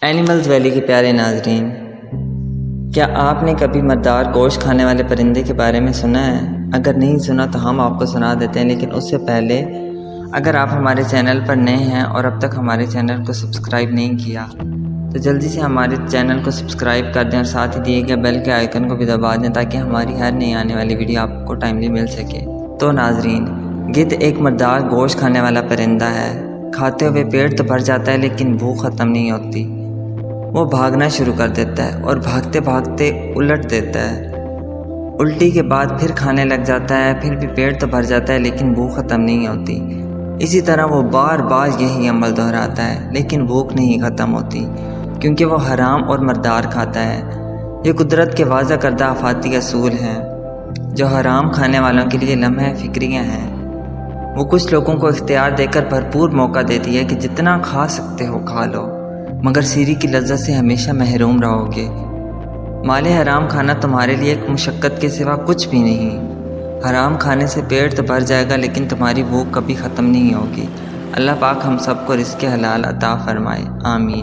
Animals valley کے پیارے ناظرین، کیا آپ نے کبھی مردار گوشت کھانے والے پرندے کے بارے میں سنا ہے؟ اگر نہیں سنا تو ہم آپ کو سنا دیتے ہیں، لیکن اس سے پہلے اگر آپ ہمارے چینل پر نئے ہیں اور اب تک ہمارے چینل کو سبسکرائب نہیں کیا تو جلدی سے ہمارے چینل کو سبسکرائب کر دیں اور ساتھ ہی دیے گئے بیل کے آئیکن کو بھی دبا دیں تاکہ ہماری ہر نئی آنے والی ویڈیو آپ کو ٹائملی مل سکے۔ تو ناظرین، گدھ ایک مردار گوشت کھانے والا پرندہ ہے۔ کھاتے ہوئے پیٹ تو بھر جاتا ہے لیکن بھوک ختم نہیں ہوتی۔ وہ بھاگنا شروع کر دیتا ہے اور بھاگتے بھاگتے الٹ دیتا ہے۔ الٹی کے بعد پھر کھانے لگ جاتا ہے، پھر بھی پیٹ تو بھر جاتا ہے لیکن بھوک ختم نہیں ہوتی۔ اسی طرح وہ بار بار یہی عمل دہراتا ہے لیکن بھوک نہیں ختم ہوتی، کیونکہ وہ حرام اور مردار کھاتا ہے۔ یہ قدرت کے واضح کردہ آفاتی اصول ہیں جو حرام کھانے والوں کے لیے لمحہ فکریاں ہیں۔ وہ کچھ لوگوں کو اختیار دے کر بھرپور موقع دیتی ہے کہ جتنا کھا سکتے ہو کھا لو، مگر سیری کی لذت سے ہمیشہ محروم رہو گے۔ مال حرام کھانا تمہارے لیے ایک مشقت کے سوا کچھ بھی نہیں۔ حرام کھانے سے پیٹ تو بھر جائے گا لیکن تمہاری بھوک کبھی ختم نہیں ہوگی۔ اللہ پاک ہم سب کو رزق حلال عطا فرمائے، آمین۔